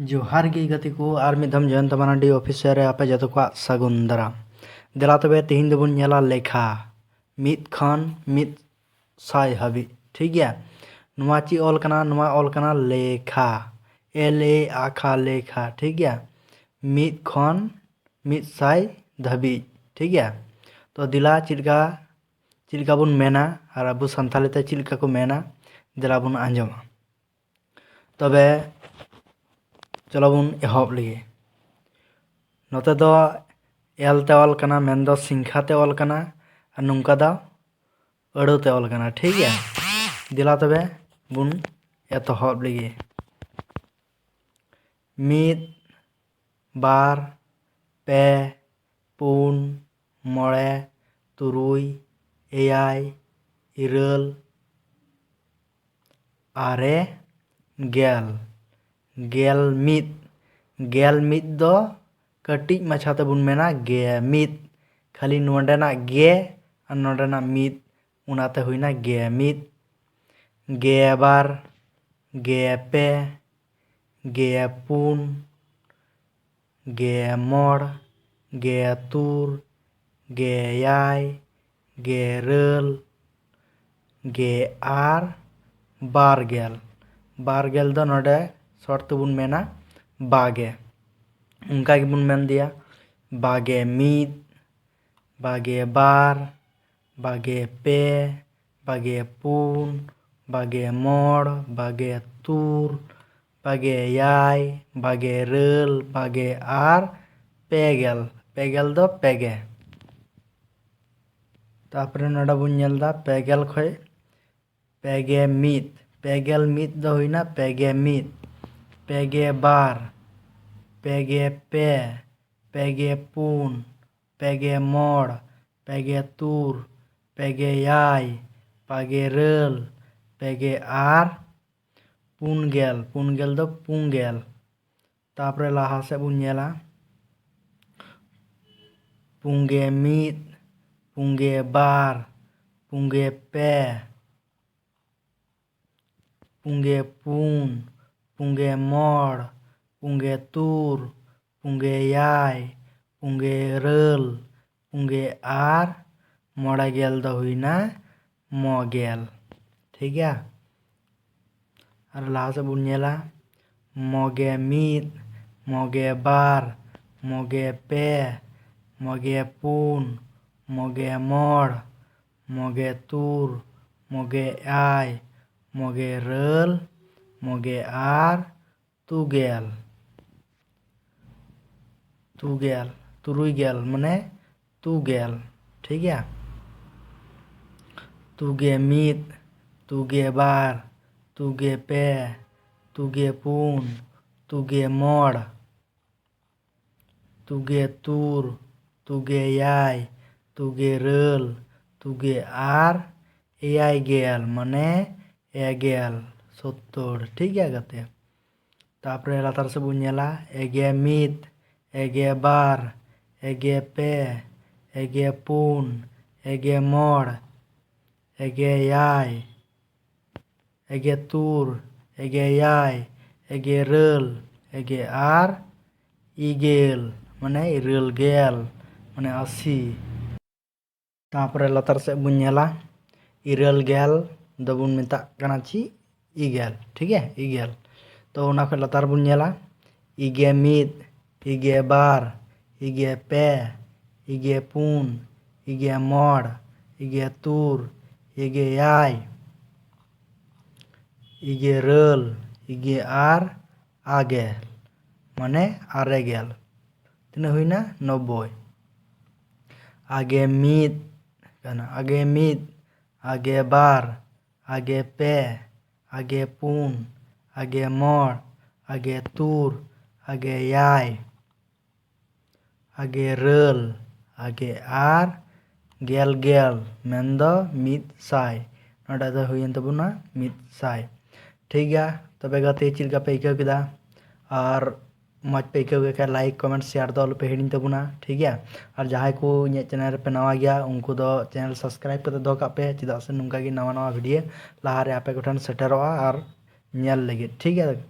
जोहार गे गति को आर मिदम जयंत मारांडी ऑफिसर रे आपे जतो को सागुन दाराम देला तबे तेहिन दबुन नेला लेखा मिद खन मिद साय हाबि ठीक गया नुआ ची ऑल कना लेखा LA आखा लेखा ठीक गया मिद खन मिद साय धाबि ठीक गया तो दिला चिलका बुन मेना और अबु संथाली ते चिलका को मेना दिला बुन आंजमा तबे चलो बुन एहब लगे नोते दो एल ते ऑल कना मेन दो सिंखा ते ऑल कना और नुंका दो अड़ो ते ऑल कना ठीक है दिला तबे बुन एतहब लगे मिद बार पे पुन मोड़े तुरुई एयाय इरल आरे गेल मिद दो कटिज माछाते बुन मेना गे मिद खाली नोंडेना गे और नोंडेना मिद उनाते हुईना गे मिद गे बार गे पे गे पुन गे मोड़ गे तुर गे याय गे रल गे आर बारगेल दो नोडे शॉर्ट बुन मेना बागे उनका की बुन मेन दिया बागे मिद बागे बार बागे पे बागे पुन बागे मोड़ बागे तुर बागे याय बागे रल बागे आर पेगेल दो पेगे तापरे नोडा बुन नेलदा पेगेल खय पेगे मिद दो हुईना पेगे मिद पेगे बार पेगे पे पेगे पुन पेगे मोड़ पेगे तुर पेगे याय पेगे रल पेगे आर पुनगेल दो पुंगेल तापरे लाहा से बुन नेला पुंगे मिद पुंगे बार पुंगे पे पुंगे पुन पुंगे मोड़ पुंगे तुर पुंगे याय पुंगे रल पुंगे आर मोड़ा गेल दो हुईना मोगेल ठीक है और लाहा से बुन नेला मोगे मिद मोगे बार मोगे पे मोगे पुन मोगे मोड़ मोगे तुर मोगे याय मोगे रल मोगे आर तुरुई गेल मने तुगेल ठीक है तुगे मिद तुगे बार तुगे पे तुगे पुन तुगे मोड़ तुगे तुर तुगे याय तुगे रल तुगे आर एयाय गेल मने एगेल 70 ठीक है गते तापरे लातार से बुन नेला एगे मिद एगे बार एगे पे एगे पुन एगे मोड़ एगे याय एगे तुर एगे याय एगे रल एगे आर इगेल मने इरल गेल मने 80 तापरे लातार से बुन नेला इरल गेल दबुन मिता कना ची इगेल ठीक है इगेल तो उना खय लातार बुन नेला इगे मिद इगे बार इगे पे इगे पुन इगे मोड़ इगे तुर इगे याय इगे रल इगे आर आगेल माने आरेगेल तिना हुईना 90 आगे मिद आगे बार आगे पे आगे पुन आगे मोड़ आगे तुर आगे याय आगे रल आगे आर गेल मेंदो मिद साय नोडा दो हुईन तबुना मिद साय ठीक है तबे गते चिलका पे इकाव केदा और मज पे इकाव के लाइक कमेंट शेयर दो पे हिडिन तबुना ठीक है और जहां को इᱧ चैनल पे नवा गया उनको दो चैनल सब्सक्राइब करते दो का पे चिदा से नुंका गी नवा वीडियो लाहा रे आपे कोठन सेटरोआ और नेल लगे ठीक है।